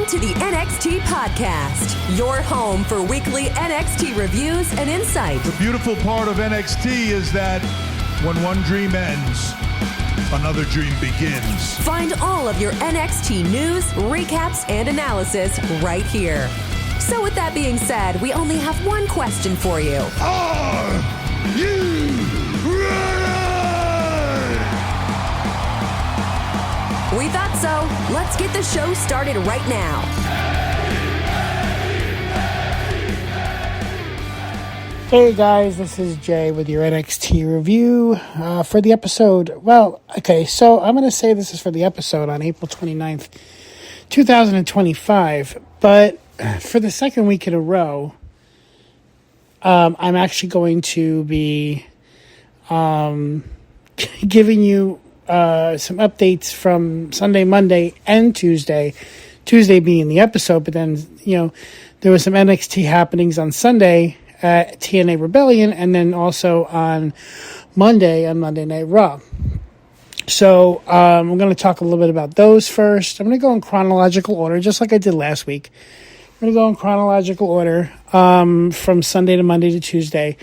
to the NXT Podcast, your home for weekly NXT reviews and insight. The beautiful part of NXT is that when one dream ends, another dream begins. Find all of your NXT news, recaps, and analysis right here. So with that being said, we only have one question for you. Are you ready? We thought so. Let's get the show started right now. Hey guys, this is Jay with your NXT review for the episode. Well, okay, so I'm going to say this is for the episode on April 29th, 2025, but for the second week in a row, I'm actually going to be giving you some updates from Sunday, Monday, and Tuesday. Tuesday being the episode, but then, there was some NXT happenings on Sunday at TNA Rebellion, and then also on Monday on Monday Night Raw. So I'm going to talk a little bit about those first. I'm going to go in chronological order, just like I did last week. I'm going to go in chronological order from Sunday to Monday to Tuesday.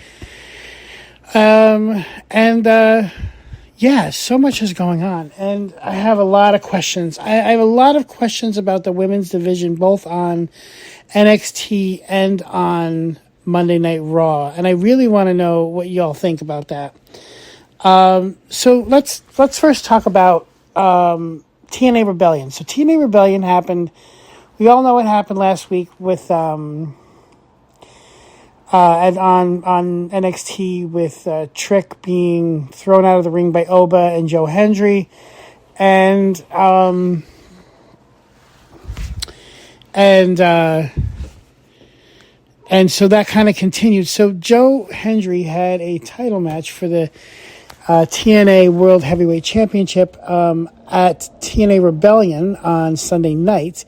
Yeah, so much is going on, and I have a lot of questions. I have a lot of questions about the women's division, both on NXT and on Monday Night Raw, and I really want to know what y'all think about that. So let's first talk about TNA Rebellion. So TNA Rebellion happened. We all know what happened last week with and on NXT with Trick being thrown out of the ring by Oba and Joe Hendry, and so that kind of continued. So Joe Hendry had a title match for the TNA World Heavyweight Championship at TNA Rebellion on Sunday night.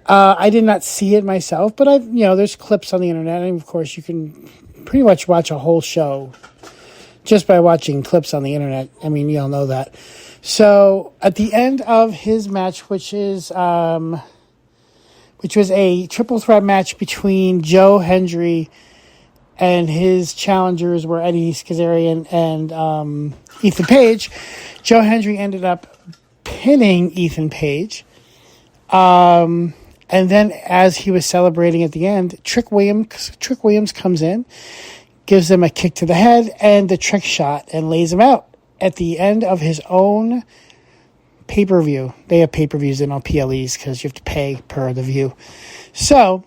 I did not see it myself, but there's clips on the internet, and of course you can pretty much watch a whole show just by watching clips on the internet. I mean, you all know that. So at the end of his match, which was a triple threat match between Joe Hendry and his challengers were Eddie Kazarian and Ethan Page, Joe Hendry ended up pinning Ethan Page. And then as he was celebrating at the end, Trick Williams comes in, gives him a kick to the head and the trick shot, and lays him out at the end of his own pay-per-view. They have pay-per-views and not PLEs because you have to pay per the view. So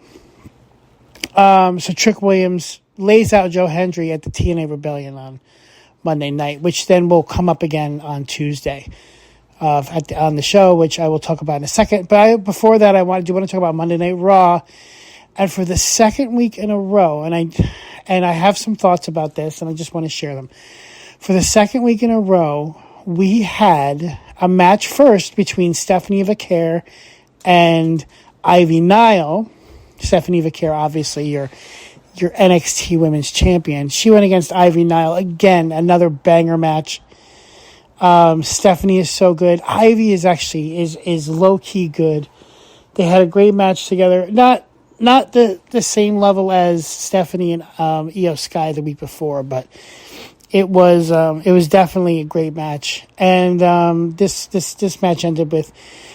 Trick Williams lays out Joe Hendry at the TNA Rebellion on Monday night, which then will come up again on Tuesday. On the show, which I will talk about in a second. But before that, I want to talk about Monday Night Raw. And for the second week in a row, and I have some thoughts about this, and I just want to share them. For the second week in a row, we had a match first between Stephanie Vaquer and Ivy Nile. Stephanie Vaquer, obviously, your NXT Women's Champion. She went against Ivy Nile. Again, another banger match. Stephanie is so good. Ivy is actually is low key good. They had a great match together. Not the same level as Stephanie and IYO Sky the week before, but it was definitely a great match. And this match ended with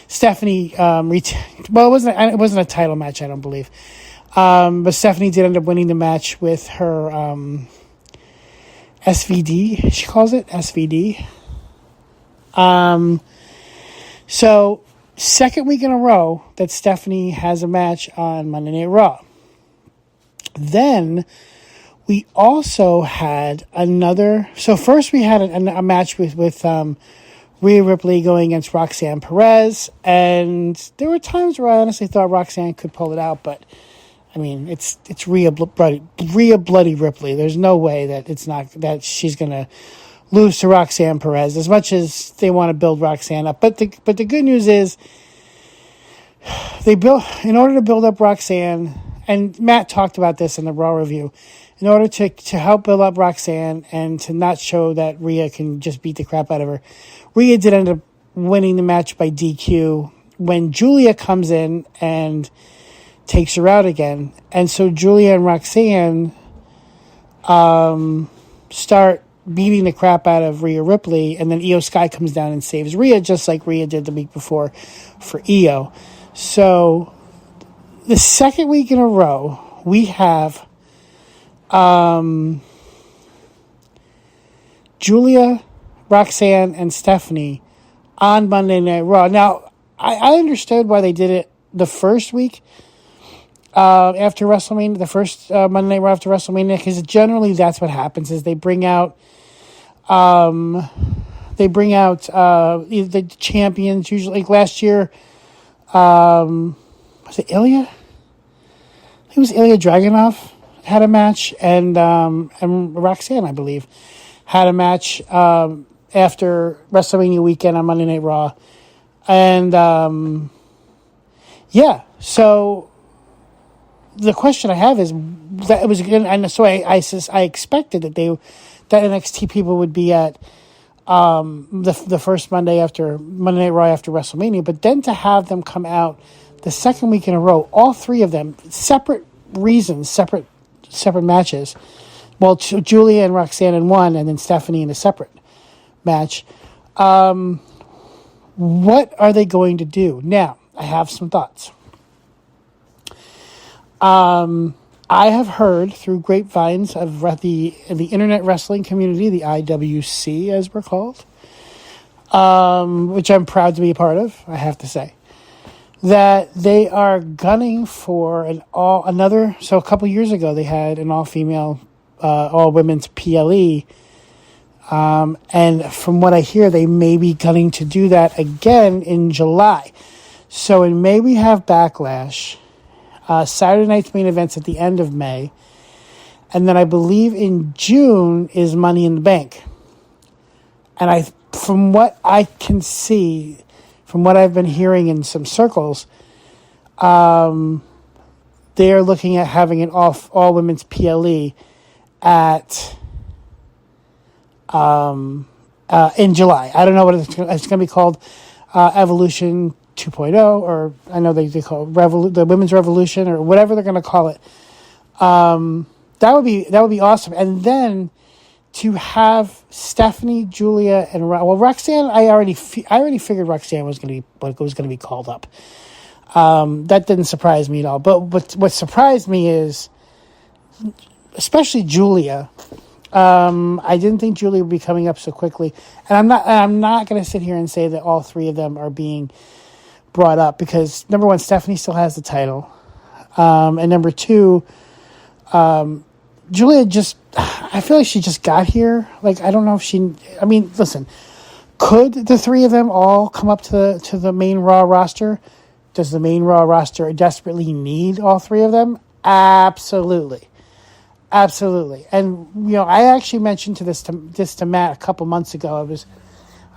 Stephanie. It wasn't a title match, I don't believe. But Stephanie did end up winning the match with her SVD. She calls it SVD. So second week in a row that Stephanie has a match on Monday Night Raw. Then we also had another. So first we had a match with Rhea Ripley going against Roxanne Perez, and there were times where I honestly thought Roxanne could pull it out, but I mean it's Rhea Bloody Ripley. There's no way that she's gonna lose to Roxanne Perez, as much as they want to build Roxanne up. But the good news is in order to build up Roxanne, and Matt talked about this in the Raw review, in order to help build up Roxanne and to not show that Rhea can just beat the crap out of her, Rhea did end up winning the match by DQ when Julia comes in and takes her out again. And so Julia and Roxanne start beating the crap out of Rhea Ripley, and then Io Sky comes down and saves Rhea, just like Rhea did the week before for Io. So the second week in a row, we have Julia, Roxanne, and Stephanie on Monday Night Raw. Now, I understood why they did it the first week after WrestleMania, the first Monday Night Raw after WrestleMania, because generally that's what happens, is they bring out the champions, usually. Like last year, was it Ilya? It was Ilya Dragunov had a match, and Roxanne, I believe, had a match after WrestleMania weekend on Monday Night Raw. And, so the question I have is that it was good, and so I expected that that NXT people would be at the first Monday Night Raw after WrestleMania, but then to have them come out the second week in a row, all three of them, separate reasons, separate matches. Well, Julia and Roxanne in one, and then Stephanie in a separate match. What are they going to do? Now, I have some thoughts. I have heard through grapevines of the internet wrestling community, the IWC as we're called, which I'm proud to be a part of, I have to say, that they are gunning for so a couple years ago they had an all-female, all-women's PLE, and from what I hear, they may be gunning to do that again in July. So in May we have Backlash, Saturday night's main events at the end of May, and then I believe in June is Money in the Bank. And from what I can see, from what I've been hearing in some circles, they are looking at having an all women's PLE at in July. I don't know what it's going to be called, Evolution 2.0, or I know they call it the Women's Revolution, or whatever they're going to call it. That would be awesome. And then to have Stephanie, Julia, and Roxanne, I already figured Roxanne was going to be called up. That didn't surprise me at all. But what surprised me is, especially Julia. I didn't think Julia would be coming up so quickly, and I'm not going to sit here and say that all three of them are being brought up, because number one, Stephanie still has the title, and number two, Julia I feel like she just got here. Like, I don't know if listen, could the three of them all come up to the main Raw roster? Does the main Raw roster desperately need all three of them? Absolutely. And I actually mentioned this to Matt a couple months ago.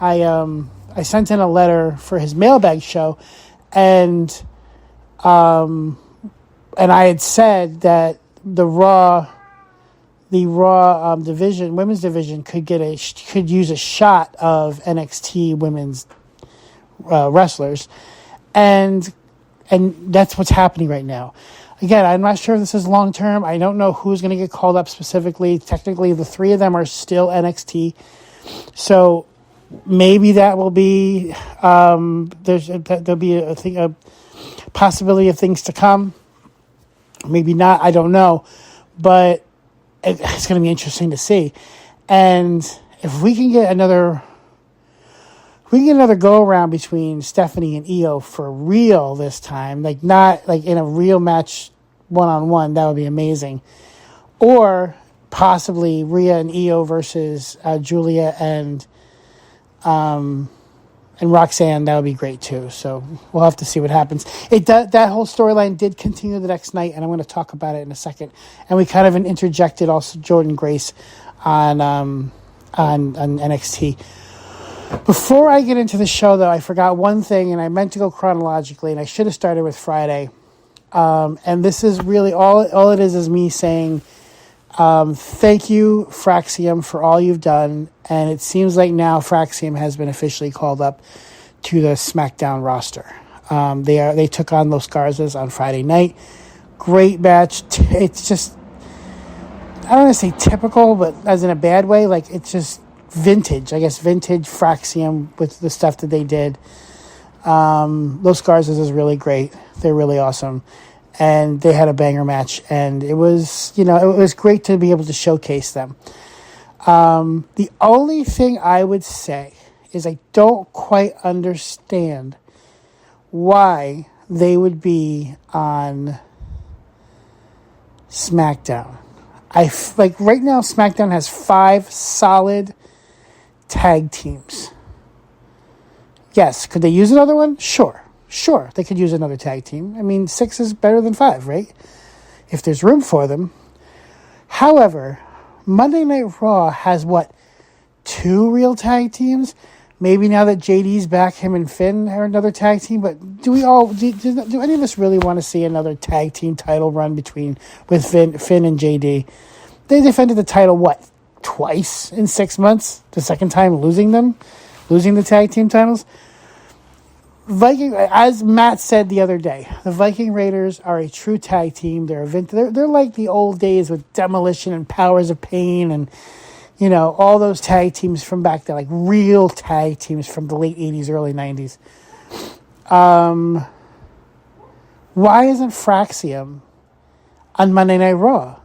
I sent in a letter for his mailbag show, and I had said that the Raw division, women's division, could use a shot of NXT women's wrestlers, and that's what's happening right now. Again, I'm not sure if this is long term. I don't know who's going to get called up specifically. Technically, the three of them are still NXT, so maybe that will be there'll be a possibility of things to come. Maybe not. I don't know, but it's going to be interesting to see. And if we can get another go around between Stephanie and Io for real this time, like not like in a real match 1-on-1, that would be amazing. Or possibly Rhea and Io versus Julia and Roxanne, that would be great too. So we'll have to see what happens. That whole storyline did continue the next night, and I'm going to talk about it in a second. And we kind of interjected also Jordan Grace on NXT. Before I get into the show, though, I forgot one thing, and I meant to go chronologically, and I should have started with Friday. And this is really all it is me saying thank you, Fraxium, for all you've done. And it seems like now Fraxium has been officially called up to the SmackDown roster. They took on Los Garzas on Friday night. Great match. It's just, I don't want to say typical, but as in a bad way. Like, it's just vintage. I guess vintage Fraxium with the stuff that they did. Los Garzas is really great. They're really awesome. And they had a banger match. And it was, it was great to be able to showcase them. The only thing I would say is I don't quite understand why they would be on SmackDown. Right now, SmackDown has 5 solid tag teams. Yes, could they use another one? Sure, they could use another tag team. I mean, 6 is better than 5, right? If there's room for them. However, Monday Night Raw has, 2 real tag teams? Maybe now that JD's back, him and Finn are another tag team. But do any of us really want to see another tag team title run with Finn and JD? They defended the title, twice in 6 months? The second time losing the tag team titles? As Matt said the other day, the Viking Raiders are a true tag team. They're like the old days with Demolition and Powers of Pain and all those tag teams from back then, like real tag teams from the late 80s, early 90s. Why isn't Fraxium on Monday Night Raw?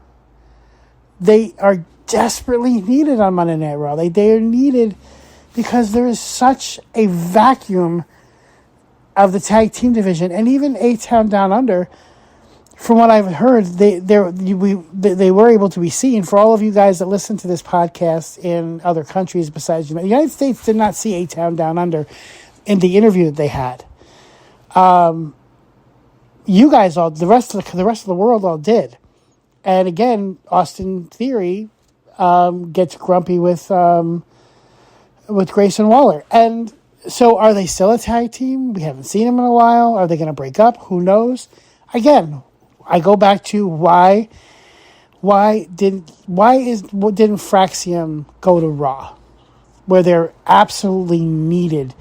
They are desperately needed on Monday Night Raw. They are needed because there is such a vacuum of the tag team division, and even A-Town Down Under. From what I've heard, they were able to be seen. For all of you guys that listen to this podcast in other countries besides the United States, did not see A-Town Down Under in the interview that they had. You guys all, the rest of the world all did. And again, Austin Theory gets grumpy with Grayson Waller. And so, are they still a tag team? We haven't seen them in a while. Are they going to break up? Who knows? Again, I go back to why didn't Fraxium go to Raw, where they're absolutely needed?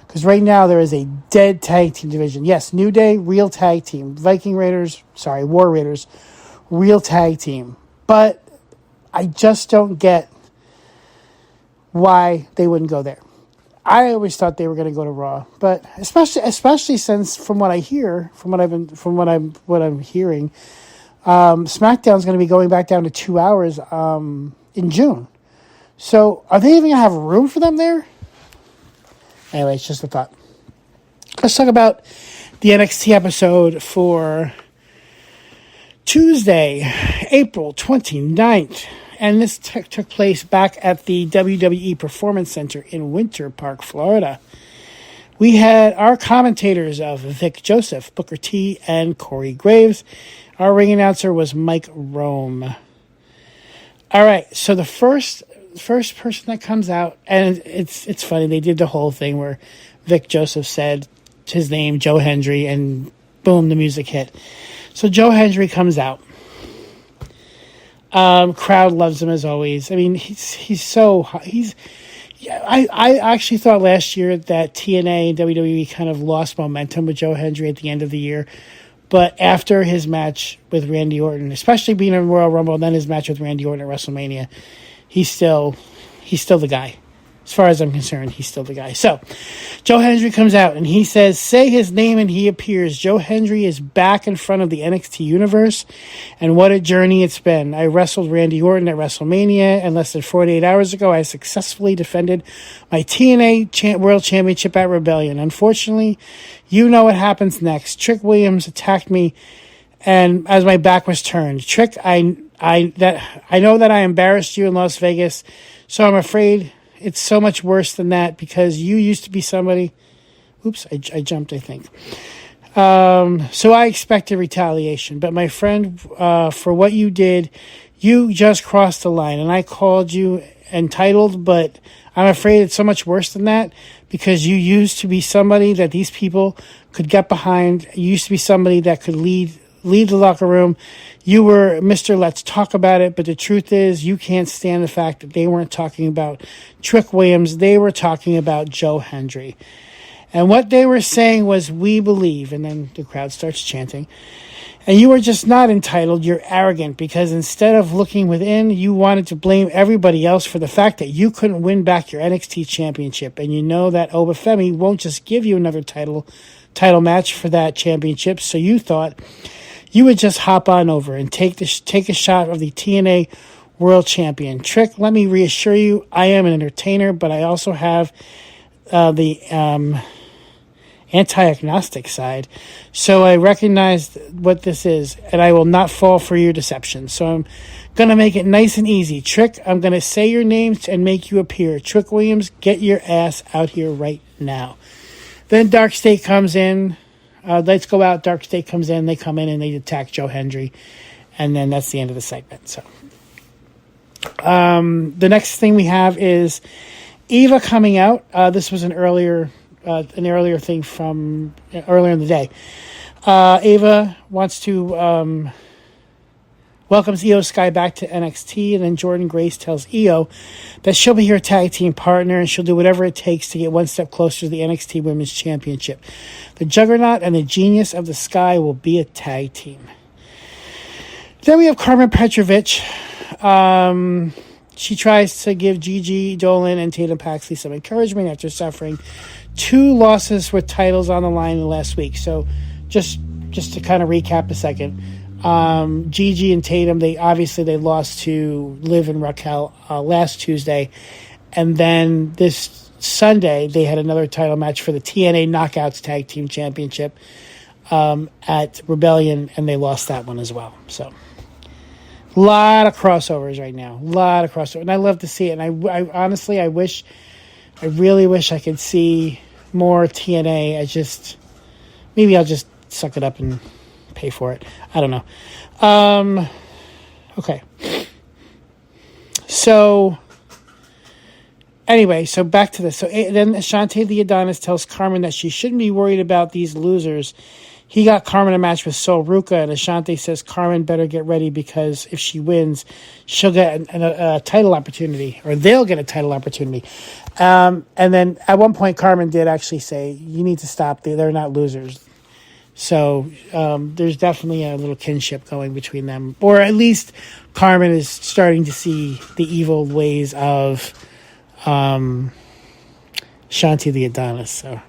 Because right now there is a dead tag team division. Yes, New Day, real tag team. War Raiders, real tag team. But I just don't get why they wouldn't go there. I always thought they were going to go to Raw, but especially since from what I'm hearing, SmackDown's going to be going back down to 2 hours in June. So are they even going to have room for them there? Anyway, it's just a thought. Let's talk about the NXT episode for Tuesday, April 29th. And this took place back at the WWE Performance Center in Winter Park, Florida. We had our commentators of Vic Joseph, Booker T, and Corey Graves. Our ring announcer was Mike Rome. All right, so the first person that comes out, and it's funny, they did the whole thing where Vic Joseph said his name, Joe Hendry, and boom, the music hit. So Joe Hendry comes out. Crowd loves him as always. I mean, I actually thought last year that TNA and WWE kind of lost momentum with Joe Hendry at the end of the year. But after his match with Randy Orton, especially being in Royal Rumble, and then his match with Randy Orton at WrestleMania, he's still the guy. As far as I'm concerned, he's still the guy. So, Joe Hendry comes out, and he says, say his name, and he appears. Joe Hendry is back in front of the NXT universe, and what a journey it's been. I wrestled Randy Orton at WrestleMania, and less than 48 hours ago, I successfully defended my TNA World Championship at Rebellion. Unfortunately, you know what happens next. Trick Williams attacked me, and as my back was turned. Trick, I know that I embarrassed you in Las Vegas, so I'm afraid it's so much worse than that because you used to be somebody. Oops, I jumped, I think. So I expected retaliation. But my friend, for what you did, you just crossed the line. And I called you entitled, but I'm afraid it's so much worse than that because you used to be somebody that these people could get behind. You used to be somebody that could lead the locker room. You were Mr. Let's Talk About It, but the truth is you can't stand the fact that they weren't talking about Trick Williams. They were talking about Joe Hendry. And what they were saying was, "We believe," and then the crowd starts chanting. "And you are just not entitled, you're arrogant, because instead of looking within, you wanted to blame everybody else for the fact that you couldn't win back your NXT championship. And you know that Obafemi won't just give you another title match for that championship, so you thought you would just hop on over and take a shot of the TNA World Champion. Trick, let me reassure you, I am an entertainer, but I also have the anti-agnostic side. So I recognize what this is, and I will not fall for your deception. So I'm going to make it nice and easy. Trick, I'm going to say your names and make you appear. Trick Williams, get your ass out here right now." Then Dark State comes in. Lights go out. Dark State comes in. They come in and they attack Joe Hendry. And then that's the end of the segment. So the next thing we have is Eva coming out. This was an earlier thing from earlier in the day. Eva wants to welcomes Io Sky back to NXT, and then Jordan Grace tells Io that she'll be her tag team partner and she'll do whatever it takes to get one step closer to the NXT Women's Championship. The Juggernaut and the Genius of the Sky will be a tag team. Then we have Carmen Petrovich. She tries to give Gigi Dolan and Tatum Paxley some encouragement after suffering 2 losses with titles on the line in the last week. So just to kind of recap a second, Gigi and Tatum, they lost to Liv and Raquel last Tuesday, and then this Sunday they had another title match for the TNA Knockouts Tag Team Championship at Rebellion, and they lost that one as well. So a lot of crossovers right now, and I love to see it. And I honestly, I really wish I could see more TNA. Maybe I'll just suck it up and pay for it. I don't know. Okay. So anyway, so back to this. So then Ashante the Adonis tells Carmen that she shouldn't be worried about these losers. He got Carmen a match with Sol Ruca, and Ashante says Carmen better get ready because if she wins, she'll get a title opportunity, or they'll get a title opportunity. And then at one point, Carmen did actually say, "You need to stop. They're not losers." So there's definitely a little kinship going between them. Or at least Carmen is starting to see the evil ways of Shanti the Adonis. So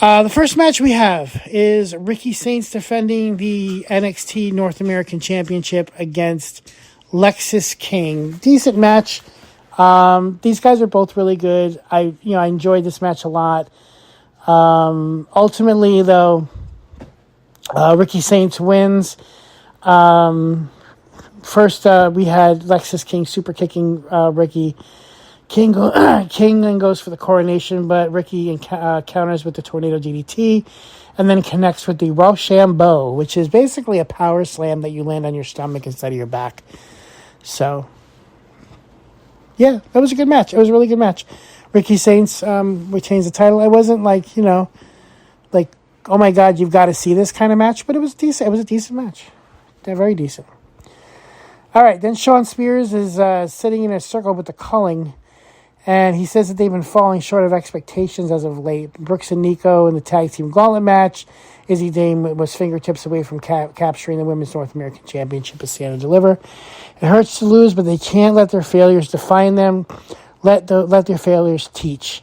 the first match we have is Ricky Saints defending the NXT North American Championship against Lexis King. Decent match. These guys are both really good. I enjoyed this match a lot. Ultimately, though, Ricky Saints wins. First, we had Lexis King super kicking Ricky. King then goes for the coronation, but Ricky counters with the tornado DDT, and then connects with the Rochambeau, which is basically a power slam that you land on your stomach instead of your back. So, yeah, that was a good match. It was a really good match. Ricky Saints retains the title. It wasn't like, oh my God, you've got to see this kind of match, but it was decent. It was a decent match. Yeah, very decent. All right, then Sean Spears is sitting in a circle with the Culling, and he says that they've been falling short of expectations as of late. Brooks and Nico in the tag team gauntlet match. Izzy Dame was fingertips away from capturing the Women's North American Championship at Stand and Deliver. It hurts to lose, but they can't let their failures define them. Let their failures teach.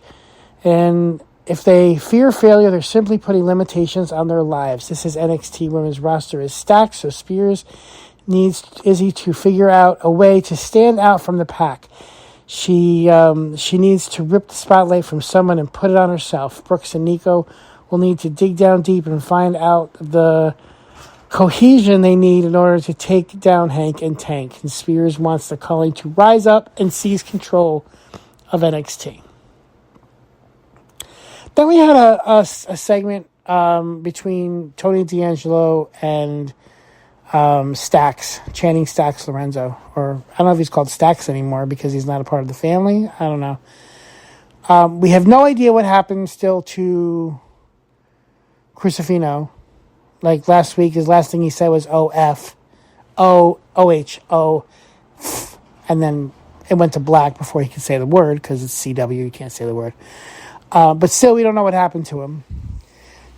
And if they fear failure, they're simply putting limitations on their lives. This is NXT Women's roster is stacked, so Spears needs Izzy to figure out a way to stand out from the pack. She needs to rip the spotlight from someone and put it on herself. Brooks and Nico will need to dig down deep and find out the cohesion they need in order to take down Hank and Tank. And Spears wants the Culling to rise up and seize control of NXT. Then we had a segment between Tony D'Angelo and Stax, Channing Stax Lorenzo. Or I don't know if he's called Stax anymore because he's not a part of the family. I don't know. We have no idea what happened still to Crucifino. Like last week, his last thing he said was O-F, O-O-H-O, and then it went to black before he could say the word because it's CW, you can't say the word. But still, we don't know what happened to him.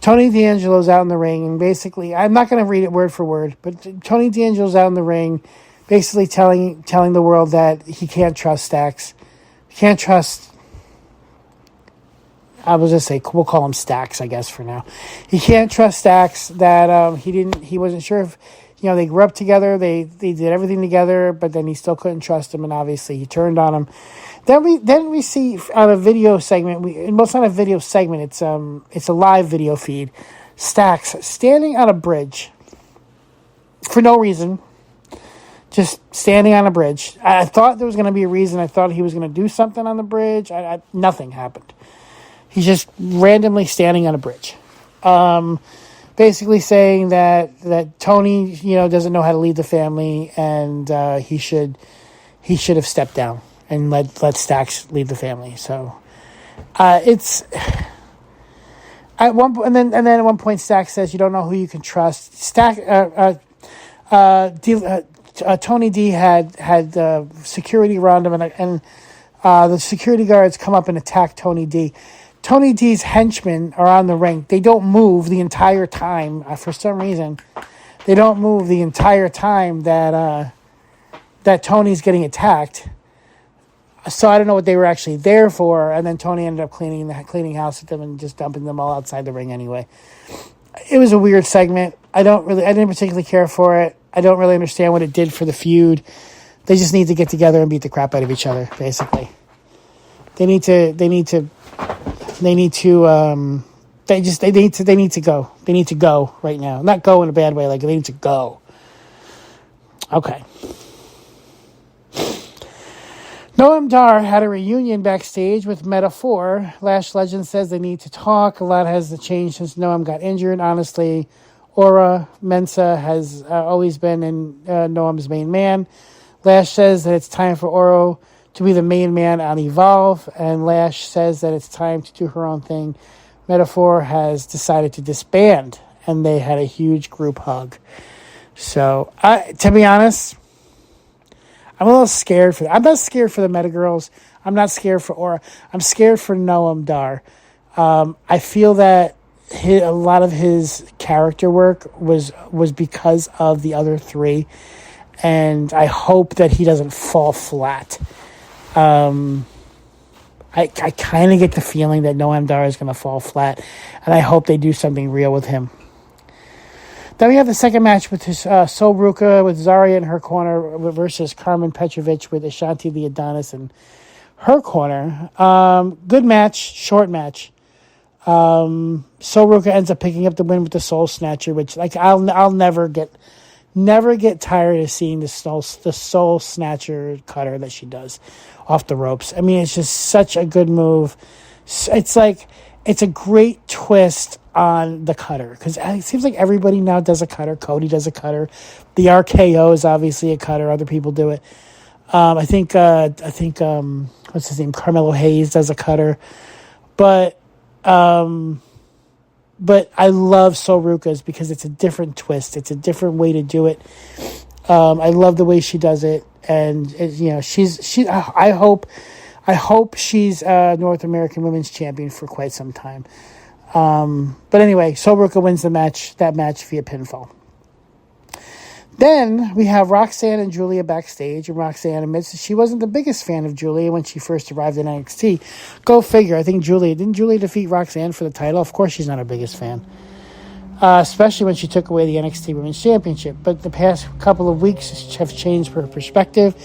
Tony D'Angelo's out in the ring, and basically, I'm not going to read it word for word, but Tony D'Angelo's out in the ring, basically telling the world that he can't trust Stacks. He can't trust. I was just say we'll call him Stacks, I guess, for now. He can't trust Stacks. That he wasn't sure if they grew up together, they did everything together, but then he still couldn't trust him, and obviously he turned on him. Then we see on a video segment. It's not a video segment. It's a live video feed. Stacks standing on a bridge for no reason, just standing on a bridge. I thought there was going to be a reason. I thought he was going to do something on the bridge. Nothing happened. He's just randomly standing on a bridge, basically saying that Tony, doesn't know how to lead the family, and he should have stepped down and let Stacks lead the family. So it's at one and then at one point Stacks says you don't know who you can trust. Tony D had security around him, and the security guards come up and attack Tony D. Tony D's henchmen are on the ring. They don't move the entire time. For some reason, they don't move the entire time that Tony's getting attacked. So I don't know what they were actually there for. And then Tony ended up cleaning house with them and just dumping them all outside the ring anyway. It was a weird segment. I didn't particularly care for it. I don't really understand what it did for the feud. They just need to get together and beat the crap out of each other, basically. They need to go. They need to go right now. Not go in a bad way, like they need to go. Okay. Noam Dar had a reunion backstage with Meta-Four. Lash Legend says they need to talk. A lot has changed since Noam got injured. Honestly, Aura Mensa has always been in Noam's main man. Lash says that it's time for Oro to be the main man on Evolve, and Lash says that it's time to do her own thing. Meta-Four has decided to disband, and they had a huge group hug. So, to be honest, I'm a little scared for that. I'm not scared for the Meta Girls. I'm not scared for Aura. I'm scared for Noam Dar. I feel that a lot of his character work was because of the other three, and I hope that he doesn't fall flat. I kind of get the feeling that Noam Dar is going to fall flat, and I hope they do something real with him. Then we have the second match with Sol Ruca with Zarya in her corner versus Carmen Petrovic with Ashanti the Adonis in her corner. Good match, short match. Sol Ruca ends up picking up the win with the Soul Snatcher, which I'll never get tired of seeing the Soul Snatcher cutter that she does off the ropes. I mean, it's just such a good move. It's a great twist on the cutter, because it seems like everybody now does a cutter. Cody does a cutter. The RKO is obviously a cutter. Other people do it. I think what's his name? Carmelo Hayes does a cutter. But I love Sol Ruca's because it's a different twist. It's a different way to do it. I love the way she does it, and I hope she's North American Women's Champion for quite some time. But anyway, Sol Ruca wins that match via pinfall. Then we have Roxanne and Julia backstage, and Roxanne admits that she wasn't the biggest fan of Julia when she first arrived in NXT. Go figure. I think didn't Julia defeat Roxanne for the title? Of course she's not her biggest fan. Especially when she took away the NXT Women's Championship. But the past couple of weeks have changed her perspective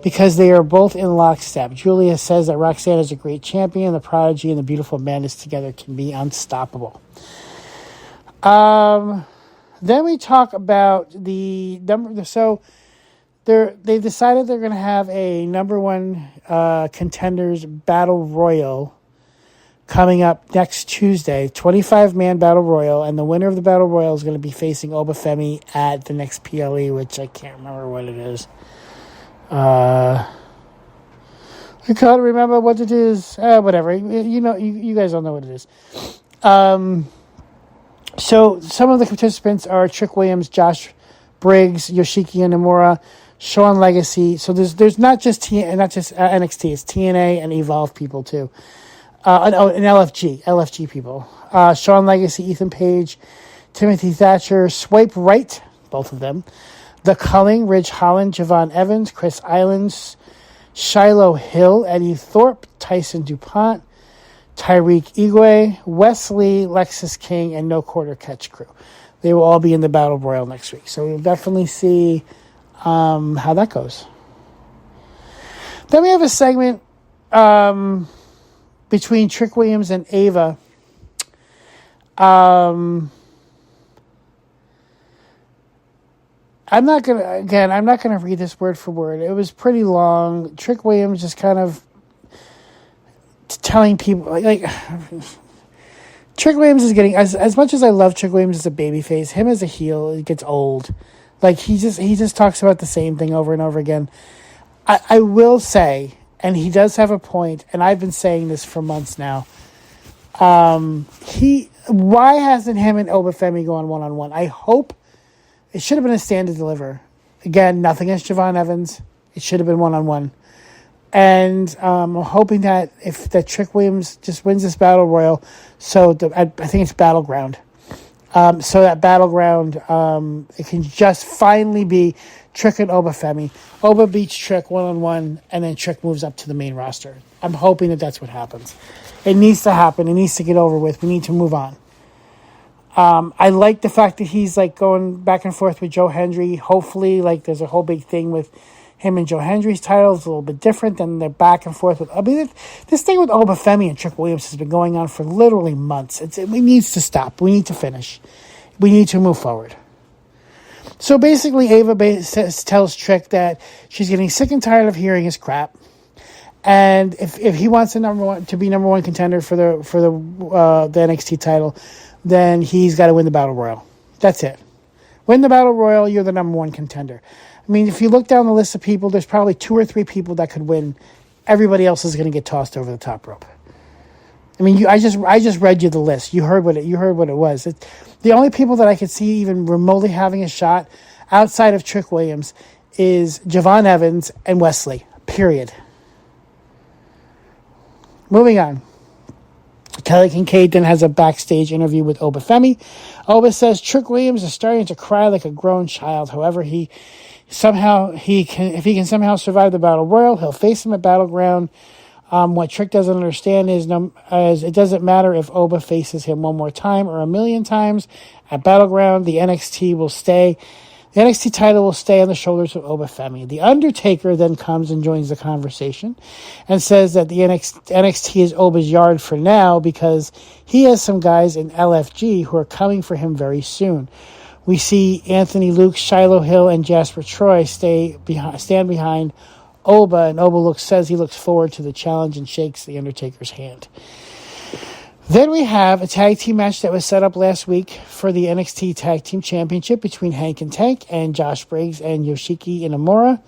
because they are both in lockstep. Julia says that Roxanne is a great champion. The Prodigy and the Beautiful Madness together can be unstoppable. Then we talk about the number. So they decided they're going to have a number one contenders battle royal coming up next Tuesday, 25-man battle royal, and the winner of the battle royal is going to be facing Obafemi at the next PLE, which I can't remember what it is. I can't remember what it is. Whatever. You guys all know what it is. So some of the participants are Trick Williams, Josh Briggs, Yoshiki Inamura, Sean Legacy. So there's not just NXT, it's TNA and Evolve people too. And LFG people. Shawn Legacy, Ethan Page, Timothy Thatcher, Swipe Right, both of them. The Culling, Ridge Holland, Javon Evans, Chris Islands, Shiloh Hill, Eddie Thorpe, Tyson DuPont, Tyreek Igwe, Wesley, Lexus King, and No Quarter Catch Crew. They will all be in the Battle Royal next week. So we'll definitely see how that goes. Then we have a segment between Trick Williams and Ava. I'm not gonna read this word for word. It was pretty long. Trick Williams just kind of telling people like Trick Williams is getting as much as I love Trick Williams as a babyface, him as a heel, it gets old. Like he just talks about the same thing over and over again. I will say, and he does have a point, and I've been saying this for months now. Why hasn't him and Obafemi gone one-on-one? I hope it should have been a stand to deliver. Again, nothing against Javon Evans. It should have been one-on-one. And I'm hoping that if that Trick Williams just wins this Battle Royal, I think it's Battleground. So that Battleground, it can just finally be Trick and Obafemi. Oba beats Trick one-on-one, and then Trick moves up to the main roster. I'm hoping that that's what happens. It needs to happen. It needs to get over with. We need to move on. I like the fact that he's like going back and forth with Joe Hendry. Hopefully, like there's a whole big thing with him and Joe Hendry's title. It's a little bit different than their back and forth with. I mean, this thing with Obafemi and Trick Williams has been going on for literally months. It needs to stop. We need to finish. We need to move forward. So basically, Ava tells Trick that she's getting sick and tired of hearing his crap, and if he wants to be number one contender for the NXT title, then he's got to win the Battle Royal. That's it. Win the Battle Royal, you're the number one contender. I mean, if you look down the list of people, there's probably 2 or 3 people that could win. Everybody else is going to get tossed over the top rope. I mean, I just read you the list. You heard what it was. The only people that I could see even remotely having a shot outside of Trick Williams is Javon Evans and Wesley. Period. Moving on. Kelly Kincaid then has a backstage interview with Obafemi. Oba says Trick Williams is starting to cry like a grown child. However, if he can somehow survive the Battle Royal, he'll face him at Battleground. What Trick doesn't understand is it doesn't matter if Oba faces him one more time or 1,000,000 times at Battleground. The NXT title will stay on the shoulders of Obafemi. The Undertaker then comes and joins the conversation and says that the NXT is Oba's yard for now because he has some guys in LFG who are coming for him very soon. We see Anthony Luke, Shiloh Hill, and Jasper Troy stand behind Oba, and Oba says he looks forward to the challenge and shakes the Undertaker's hand. Then we have a tag team match that was set up last week for the NXT Tag Team Championship between Hank and Tank and Josh Briggs and Yoshiki Inamura.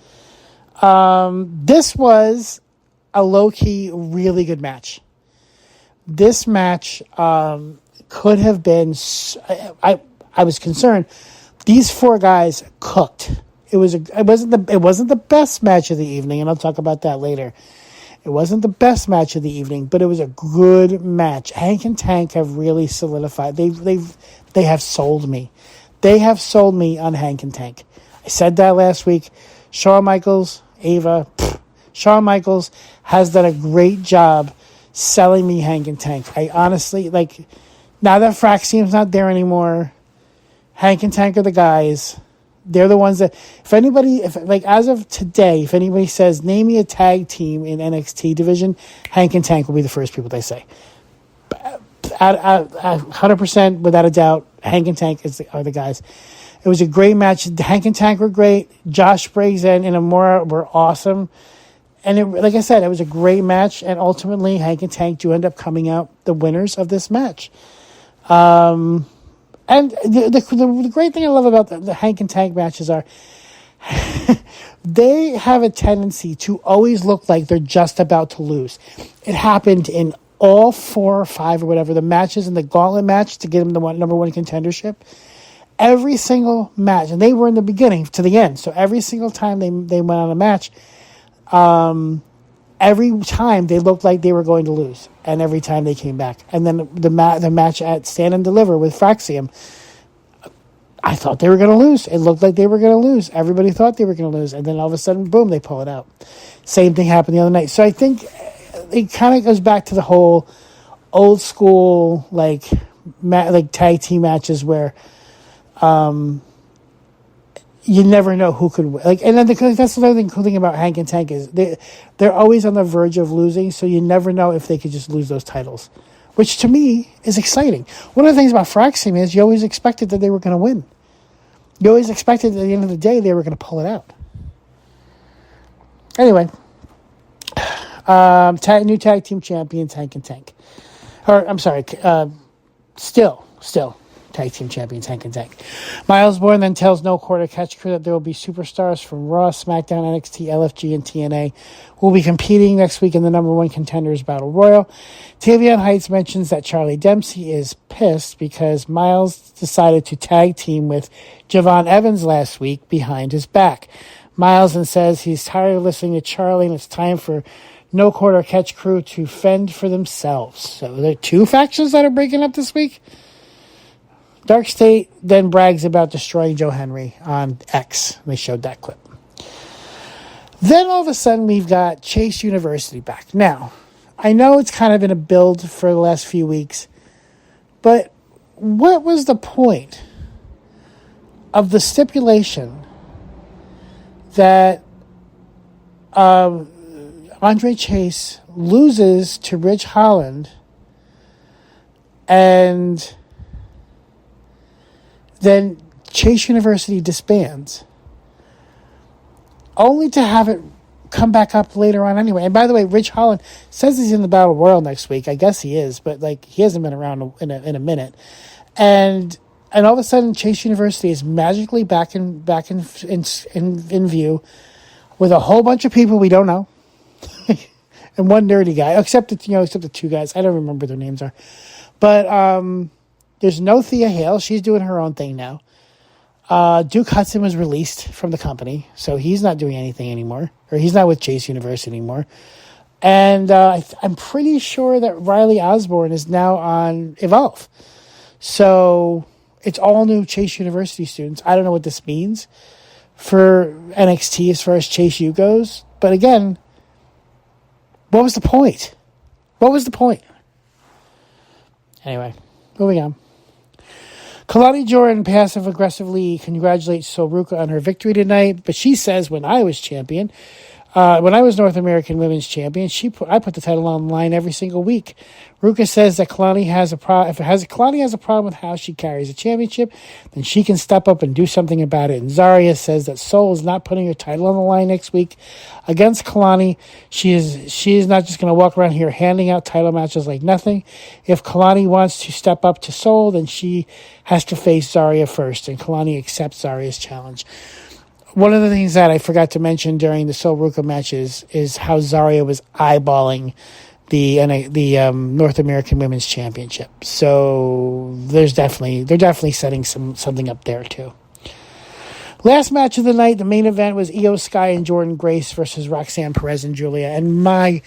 This was a low-key, really good match. This match could have been... I was concerned. These 4 guys cooked. It wasn't the best match of the evening, and I'll talk about that later. It wasn't the best match of the evening, but it was a good match. Hank and Tank have really solidified. They have sold me. They have sold me on Hank and Tank. I said that last week. Shawn Michaels, Ava, Shawn Michaels has done a great job selling me Hank and Tank. I honestly, now that Fraxium's not there anymore, Hank and Tank are the guys. They're the ones that, as of today, if anybody says, name me a tag team in NXT division, Hank and Tank will be the first people they say. 100%, without a doubt, Hank and Tank are the guys. It was a great match. Hank and Tank were great. Josh Briggs and Inamura were awesome. And like I said, it was a great match. And ultimately, Hank and Tank do end up coming out the winners of this match. And the great thing I love about the Hank and Tank matches are they have a tendency to always look like they're just about to lose. It happened in all 4 or 5 or whatever, the matches in the gauntlet match to get them the number one contendership. Every single match, and they were in the beginning to the end, so every single time they went on a match, every time they looked like they were going to lose, and every time they came back. And then the match at Stand and Deliver with Fraxium, I thought they were going to lose. It looked like they were going to lose. Everybody thought they were going to lose. And then all of a sudden, boom, they pull it out. Same thing happened the other night. So I think it kind of goes back to the whole old school, like tag team matches where you never know who could win. And then that's another cool thing about Hank and Tank is they're always on the verge of losing, so you never know if they could just lose those titles, which to me is exciting. One of the things about Fraxium is you always expected that they were going to win. You always expected at the end of the day they were going to pull it out. Anyway, new tag team champions, Hank and Tank. Or, I'm sorry, still tag team champions, Hank and Tank. Miles Bourne then tells No Quarter Catch Crew that there will be superstars from Raw, SmackDown, NXT, LFG, and TNA who will be competing next week in the number one contenders battle royal. Tavion Heights mentions that Charlie Dempsey is pissed because Miles decided to tag team with Javon Evans last week behind his back. Miles then says he's tired of listening to Charlie and it's time for No Quarter Catch Crew to fend for themselves. So there are two factions that are breaking up this week. Dark State then brags about destroying Joe Henry on X. They showed that clip. Then all of a sudden we've got Chase University back. Now, I know it's kind of been a build for the last few weeks, but what was the point of the stipulation that Andre Chase loses to Ridge Holland and then Chase University disbands, only to have it come back up later on anyway? And by the way, Ridge Holland says he's in the Battle Royal next week. I guess he is, but he hasn't been around in a minute. And all of a sudden, Chase University is magically back in view with a whole bunch of people we don't know, and one nerdy guy, except the two guys. I don't remember their names are, but there's no Thea Hale. She's doing her own thing now. Duke Hudson was released from the company, so he's not doing anything anymore, or he's not with Chase University anymore. And I'm pretty sure that Riley Osborne is now on Evolve. So it's all new Chase University students. I don't know what this means for NXT as far as Chase U goes. But again, what was the point? What was the point? Anyway, moving on. Kalani Jordan passive-aggressively congratulates Soruka on her victory tonight, but she says, when I was champion, when I was North American Women's Champion, I put the title on the line every single week. Ruka says that Kalani has a problem. If Kalani has a problem with how she carries a championship, then she can step up and do something about it. And Zarya says that Sol is not putting her title on the line next week against Kalani. She is not just going to walk around here handing out title matches like nothing. If Kalani wants to step up to Sol, then she has to face Zarya first, and Kalani accepts Zarya's challenge. One of the things that I forgot to mention during the Sol Ruka matches is how Zarya was eyeballing the North American Women's Championship. So they're definitely setting something up there too. Last match of the night, the main event was Io Sky and Jordan Grace versus Roxanne Perez and Julia. And my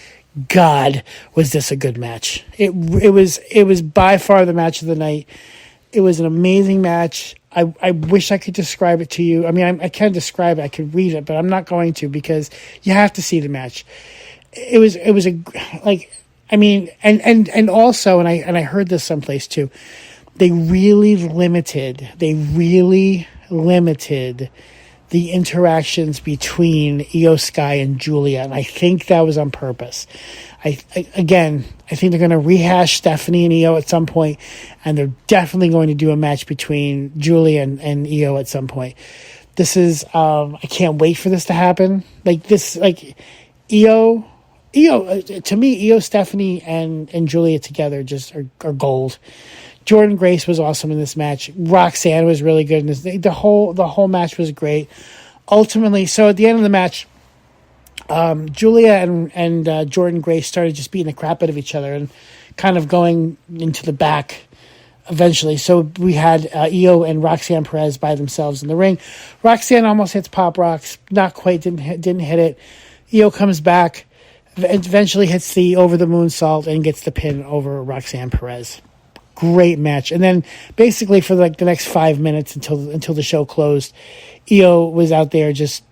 God, was this a good match? It was by far the match of the night. It was an amazing match. I wish I could describe it to you. I mean, I can describe it. I could read it, but I'm not going to because you have to see the match. It was also, and I heard this someplace too. They really limited the interactions between Io Sky and Julia, and I think that was on purpose. I think they're going to rehash Stephanie and Io at some point, and they're definitely going to do a match between Julia and Io at some point. This is, I can't wait for this to happen. Io, to me, Io, Stephanie, and Julia together just are gold. Jordan Grace was awesome in this match. Roxanne was really good in this. The whole match was great. Ultimately, so at the end of the match, Julia and Jordan Grace started just beating the crap out of each other and kind of going into the back eventually. So we had Io and Roxanne Perez by themselves in the ring. Roxanne almost hits Pop Rocks, not quite, didn't hit it. Io comes back, Eventually hits the over the moonsault and gets the pin over Roxanne Perez. Great match. And then basically for like the next 5 minutes until the show closed, IYO was out there just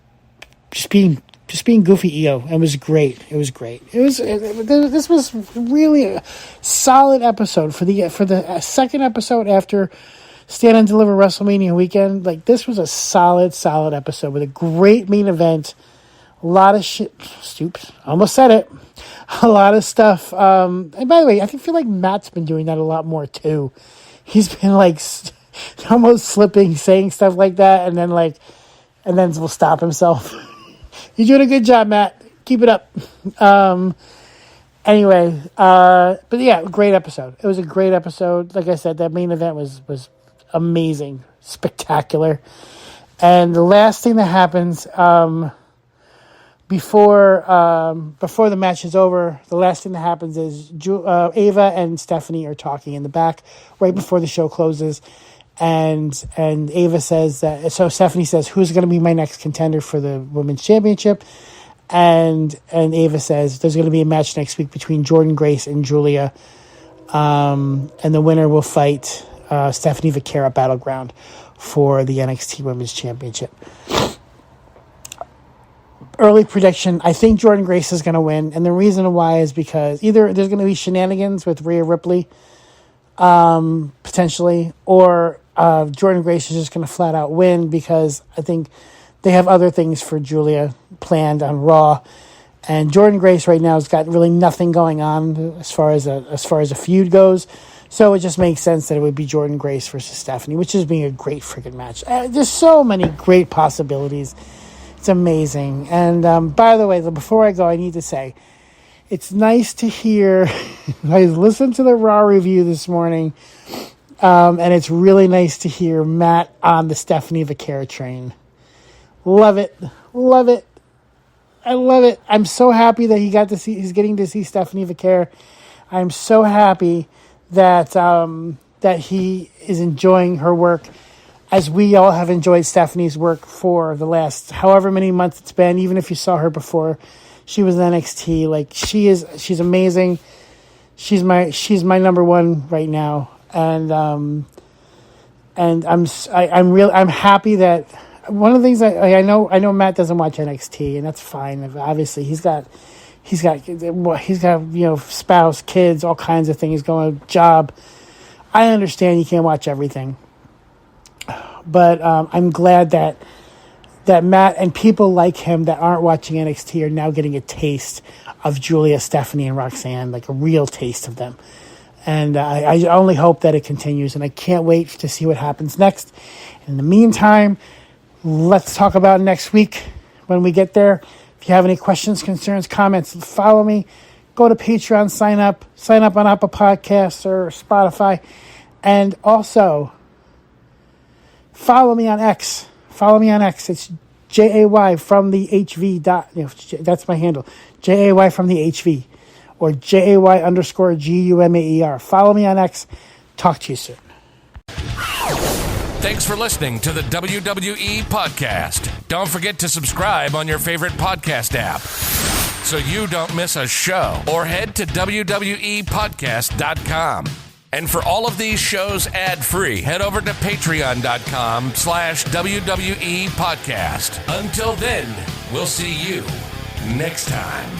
being goofy IYO, and it was great. It was great. This was really a solid episode for the second episode after Stand and Deliver WrestleMania weekend. Like, this was a solid episode with a great main event. A lot of shit. Stoops. Almost said it. A lot of stuff. And by the way, I feel like Matt's been doing that a lot more too. He's been like almost slipping, saying stuff like that, and then will stop himself. You're doing a good job, Matt. Keep it up. Anyway, but yeah, great episode. It was a great episode. Like I said, that main event was amazing, spectacular. And the last thing that happens before the match is over, the last thing that happens is Ava and Stephanie are talking in the back right before the show closes. And Ava says that, so Stephanie says, who's going to be my next contender for the women's championship? And Ava says, there's going to be a match next week between Jordynne Grace and Julia. And the winner will fight Stephanie Vaquera Battleground for the NXT Women's Championship. Early prediction, I think Jordynne Grace is going to win. And the reason why is because either there's going to be shenanigans with Rhea Ripley, potentially, or Jordynne Grace is just going to flat out win, because I think they have other things for Julia planned on Raw, and Jordynne Grace right now has got really nothing going on as far as a feud goes. So it just makes sense that it would be Jordynne Grace versus Stephanie, which is being a great freaking match. There's so many great possibilities. It's amazing. And by the way, before I go, I need to say, it's nice to hear. I listened to the Raw review this morning, and it's really nice to hear Matt on the Stephanie Vaquera train. Love it. Love it. I love it. I'm so happy that he's getting to see Stephanie Vaquera. I'm so happy that that he is enjoying her work, as we all have enjoyed Stephanie's work for the last however many months it's been. Even if you saw her before she was in NXT, like, she's amazing. She's my number one right now, and I'm happy that. One of the things I know Matt doesn't watch NXT, and that's fine. Obviously, he's got spouse, kids, all kinds of things going, job. I understand you can't watch everything, but I'm glad that Matt and people like him that aren't watching NXT are now getting a taste of Julia, Stephanie, and Roxanne, like a real taste of them. And I only hope that it continues, and I can't wait to see what happens next. In the meantime, let's talk about next week when we get there. If you have any questions, concerns, comments, follow me. Go to Patreon, sign up on Apple Podcasts or Spotify. And also, follow me on X. It's JAY from the HV. That's my handle. JAY from the HV. Or JAY_GUMAER. Follow me on X. Talk to you soon. Thanks for listening to the WWE Podcast. Don't forget to subscribe on your favorite podcast app so you don't miss a show, or head to WWEpodcast.com. And for all of these shows ad-free, head over to patreon.com/WWE Podcast. Until then, we'll see you next time.